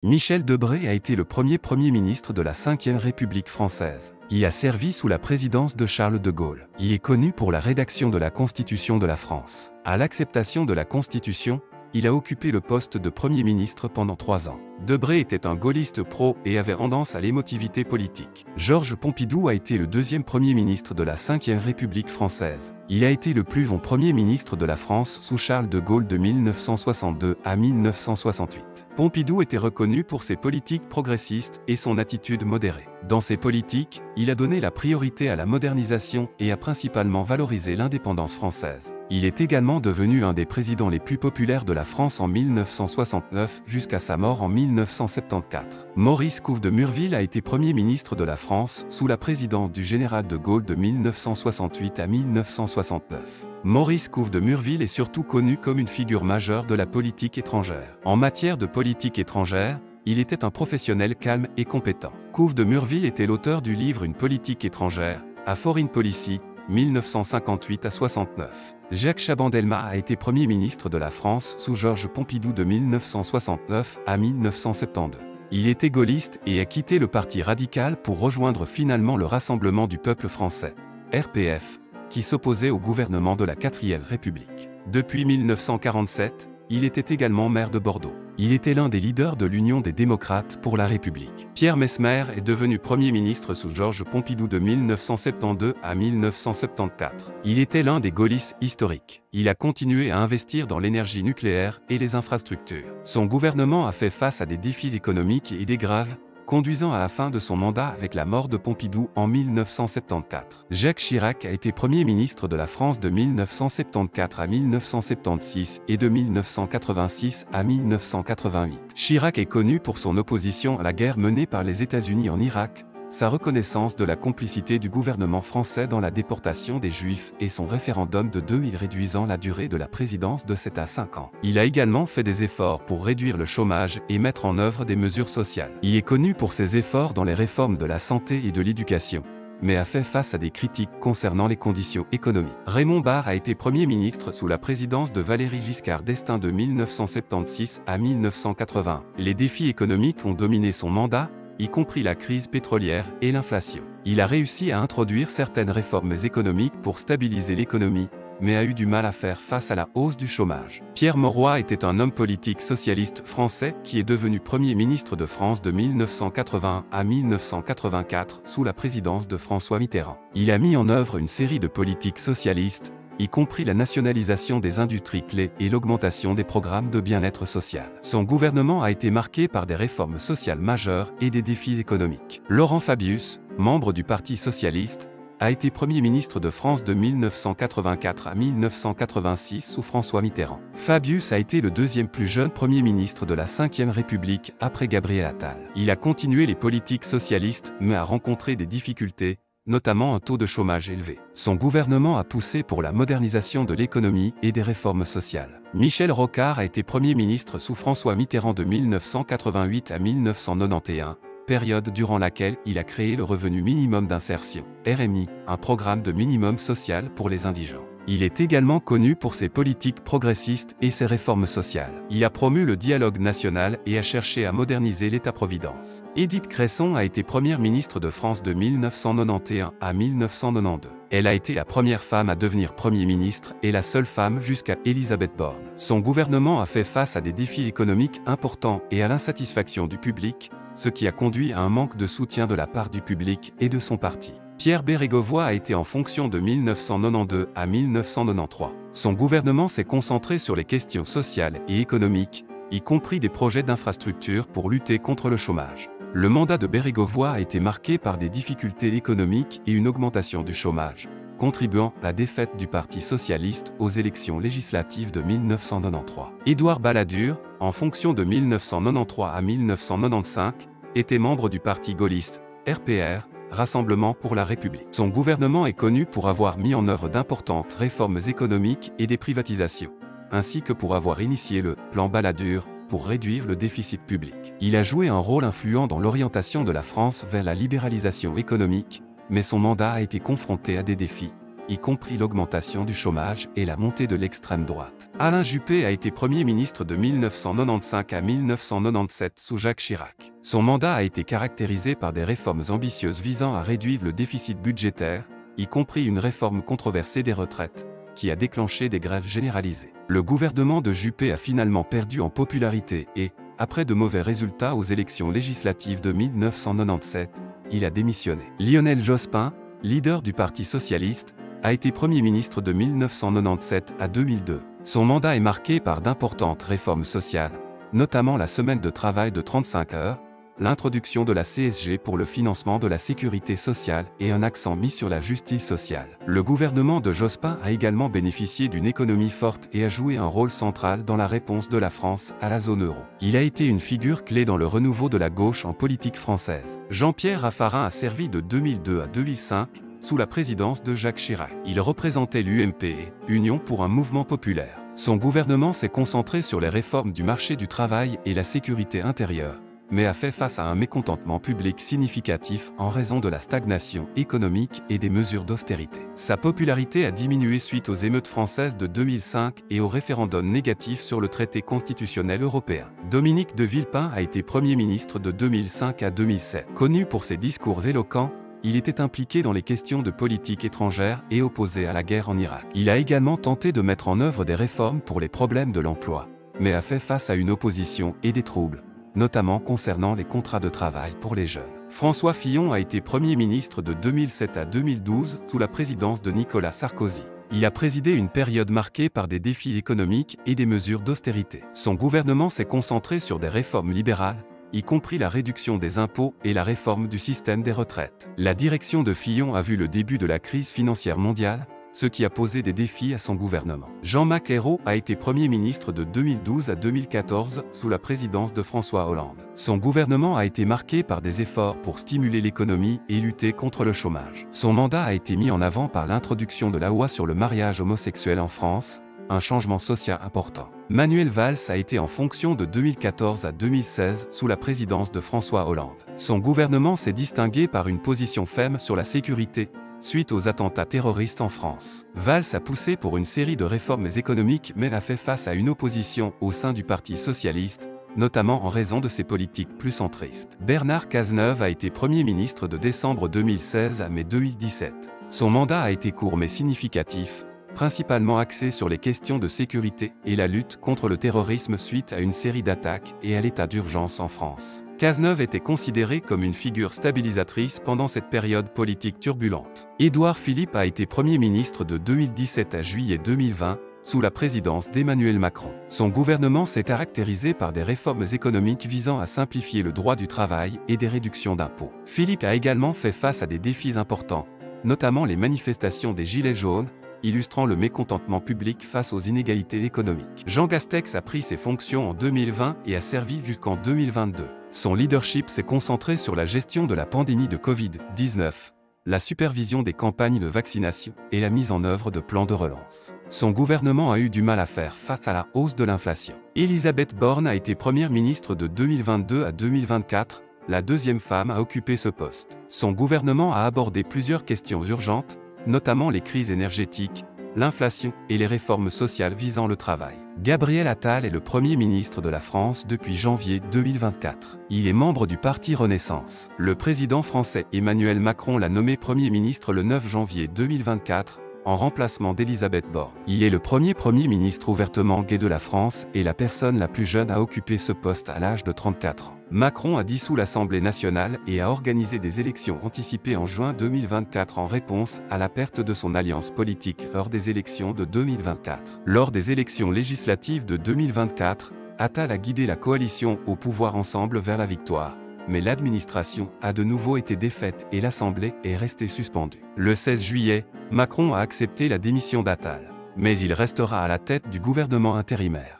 Michel Debré a été le premier Premier ministre de la Ve République française. Il a servi sous la présidence de Charles de Gaulle. Il est connu pour la rédaction de la Constitution de la France. À l'acceptation de la Constitution, il a occupé le poste de Premier ministre pendant 3 ans. Debré était un gaulliste pro et avait tendance à l'émotivité politique. Georges Pompidou a été le deuxième Premier ministre de la Ve République française. Il a été le plus long Premier ministre de la France sous Charles de Gaulle de 1962 à 1968. Pompidou était reconnu pour ses politiques progressistes et son attitude modérée. Dans ses politiques, il a donné la priorité à la modernisation et a principalement valorisé l'indépendance française. Il est également devenu un des présidents les plus populaires de la France en 1969 jusqu'à sa mort en 1974. Maurice Couve de Murville a été Premier ministre de la France sous la présidence du général de Gaulle de 1968 à 1969. Maurice Couve de Murville est surtout connu comme une figure majeure de la politique étrangère. En matière de politique étrangère, il était un professionnel calme et compétent. Couve de Murville était l'auteur du livre Une politique étrangère, à Foreign Policy, 1958 à 69. Jacques Chaban-Delmas a été Premier ministre de la France sous Georges Pompidou de 1969 à 1972. Il était gaulliste et a quitté le Parti radical pour rejoindre finalement le Rassemblement du peuple français, RPF, qui s'opposait au gouvernement de la 4e République. Depuis 1947, il était également maire de Bordeaux. Il était l'un des leaders de l'Union des démocrates pour la République. Pierre Messmer est devenu Premier ministre sous Georges Pompidou de 1972 à 1974. Il était l'un des gaullistes historiques. Il a continué à investir dans l'énergie nucléaire et les infrastructures. Son gouvernement a fait face à des défis économiques et des graves, conduisant à la fin de son mandat avec la mort de Pompidou en 1974. Jacques Chirac a été Premier ministre de la France de 1974 à 1976 et de 1986 à 1988. Chirac est connu pour son opposition à la guerre menée par les États-Unis en Irak, sa reconnaissance de la complicité du gouvernement français dans la déportation des Juifs et son référendum de 2000 réduisant la durée de la présidence de 7 à 5 ans. Il a également fait des efforts pour réduire le chômage et mettre en œuvre des mesures sociales. Il est connu pour ses efforts dans les réformes de la santé et de l'éducation, mais a fait face à des critiques concernant les conditions économiques. Raymond Barre a été Premier ministre sous la présidence de Valéry Giscard d'Estaing de 1976 à 1980. Les défis économiques ont dominé son mandat, y compris la crise pétrolière et l'inflation. Il a réussi à introduire certaines réformes économiques pour stabiliser l'économie, mais a eu du mal à faire face à la hausse du chômage. Pierre Mauroy était un homme politique socialiste français qui est devenu Premier ministre de France de 1981 à 1984 sous la présidence de François Mitterrand. Il a mis en œuvre une série de politiques socialistes, y compris la nationalisation des industries clés et l'augmentation des programmes de bien-être social. Son gouvernement a été marqué par des réformes sociales majeures et des défis économiques. Laurent Fabius, membre du Parti socialiste, a été Premier ministre de France de 1984 à 1986 sous François Mitterrand. Fabius a été le deuxième plus jeune Premier ministre de la Ve République après Gabriel Attal. Il a continué les politiques socialistes mais a rencontré des difficultés, notamment un taux de chômage élevé. Son gouvernement a poussé pour la modernisation de l'économie et des réformes sociales. Michel Rocard a été Premier ministre sous François Mitterrand de 1988 à 1991, période durant laquelle il a créé le revenu minimum d'insertion, RMI, un programme de minimum social pour les indigents. Il est également connu pour ses politiques progressistes et ses réformes sociales. Il a promu le dialogue national et a cherché à moderniser l'État-providence. Édith Cresson a été Première ministre de France de 1991 à 1992. Elle a été la première femme à devenir Premier ministre et la seule femme jusqu'à Elisabeth Borne. Son gouvernement a fait face à des défis économiques importants et à l'insatisfaction du public, ce qui a conduit à un manque de soutien de la part du public et de son parti. Pierre Bérégovoy a été en fonction de 1992 à 1993. Son gouvernement s'est concentré sur les questions sociales et économiques, y compris des projets d'infrastructure pour lutter contre le chômage. Le mandat de Bérégovoy a été marqué par des difficultés économiques et une augmentation du chômage, contribuant à la défaite du Parti socialiste aux élections législatives de 1993. Édouard Balladur, en fonction de 1993 à 1995, était membre du Parti gaulliste, RPR, Rassemblement pour la République. Son gouvernement est connu pour avoir mis en œuvre d'importantes réformes économiques et des privatisations, ainsi que pour avoir initié le plan Balladur pour réduire le déficit public. Il a joué un rôle influent dans l'orientation de la France vers la libéralisation économique, mais son mandat a été confronté à des défis, y compris l'augmentation du chômage et la montée de l'extrême droite. Alain Juppé a été Premier ministre de 1995 à 1997 sous Jacques Chirac. Son mandat a été caractérisé par des réformes ambitieuses visant à réduire le déficit budgétaire, y compris une réforme controversée des retraites, qui a déclenché des grèves généralisées. Le gouvernement de Juppé a finalement perdu en popularité et, après de mauvais résultats aux élections législatives de 1997, il a démissionné. Lionel Jospin, leader du Parti socialiste, a été Premier ministre de 1997 à 2002. Son mandat est marqué par d'importantes réformes sociales, notamment la semaine de travail de 35 heures, l'introduction de la CSG pour le financement de la sécurité sociale et un accent mis sur la justice sociale. Le gouvernement de Jospin a également bénéficié d'une économie forte et a joué un rôle central dans la réponse de la France à la zone euro. Il a été une figure clé dans le renouveau de la gauche en politique française. Jean-Pierre Raffarin a servi de 2002 à 2005, sous la présidence de Jacques Chirac. Il représentait l'UMP, Union pour un mouvement populaire. Son gouvernement s'est concentré sur les réformes du marché du travail et la sécurité intérieure, mais a fait face à un mécontentement public significatif en raison de la stagnation économique et des mesures d'austérité. Sa popularité a diminué suite aux émeutes françaises de 2005 et au référendum négatif sur le traité constitutionnel européen. Dominique de Villepin a été Premier ministre de 2005 à 2007. Connu pour ses discours éloquents, il était impliqué dans les questions de politique étrangère et opposé à la guerre en Irak. Il a également tenté de mettre en œuvre des réformes pour les problèmes de l'emploi, mais a fait face à une opposition et des troubles, notamment concernant les contrats de travail pour les jeunes. François Fillon a été Premier ministre de 2007 à 2012 sous la présidence de Nicolas Sarkozy. Il a présidé une période marquée par des défis économiques et des mesures d'austérité. Son gouvernement s'est concentré sur des réformes libérales, y compris la réduction des impôts et la réforme du système des retraites. La direction de Fillon a vu le début de la crise financière mondiale, ce qui a posé des défis à son gouvernement. Jean-Marc Ayrault a été Premier ministre de 2012 à 2014 sous la présidence de François Hollande. Son gouvernement a été marqué par des efforts pour stimuler l'économie et lutter contre le chômage. Son mandat a été mis en avant par l'introduction de la loi sur le mariage homosexuel en France, un changement social important. Manuel Valls a été en fonction de 2014 à 2016 sous la présidence de François Hollande. Son gouvernement s'est distingué par une position ferme sur la sécurité, suite aux attentats terroristes en France. Valls a poussé pour une série de réformes économiques mais a fait face à une opposition au sein du Parti socialiste, notamment en raison de ses politiques plus centristes. Bernard Cazeneuve a été Premier ministre de décembre 2016 à mai 2017. Son mandat a été court mais significatif, principalement axé sur les questions de sécurité et la lutte contre le terrorisme suite à une série d'attaques et à l'état d'urgence en France. Cazeneuve était considéré comme une figure stabilisatrice pendant cette période politique turbulente. Édouard Philippe a été Premier ministre de 2017 à juillet 2020, sous la présidence d'Emmanuel Macron. Son gouvernement s'est caractérisé par des réformes économiques visant à simplifier le droit du travail et des réductions d'impôts. Philippe a également fait face à des défis importants, notamment les manifestations des Gilets jaunes, illustrant le mécontentement public face aux inégalités économiques. Jean Castex a pris ses fonctions en 2020 et a servi jusqu'en 2022. Son leadership s'est concentré sur la gestion de la pandémie de Covid-19, la supervision des campagnes de vaccination et la mise en œuvre de plans de relance. Son gouvernement a eu du mal à faire face à la hausse de l'inflation. Elisabeth Borne a été Première ministre de 2022 à 2024, la deuxième femme à occuper ce poste. Son gouvernement a abordé plusieurs questions urgentes, notamment les crises énergétiques, l'inflation et les réformes sociales visant le travail. Gabriel Attal est le Premier ministre de la France depuis janvier 2024. Il est membre du Parti Renaissance. Le président français Emmanuel Macron l'a nommé Premier ministre le 9 janvier 2024, en remplacement d'Elisabeth Borne. Il est le premier Premier ministre ouvertement gay de la France et la personne la plus jeune à occuper ce poste à l'âge de 34 ans. Macron a dissous l'Assemblée nationale et a organisé des élections anticipées en juin 2024 en réponse à la perte de son alliance politique lors des élections de 2024. Lors des élections législatives de 2024, Attal a guidé la coalition au pouvoir Ensemble vers la victoire, mais l'administration a de nouveau été défaite et l'Assemblée est restée suspendue. Le 16 juillet, Macron a accepté la démission d'Attal, mais il restera à la tête du gouvernement intérimaire.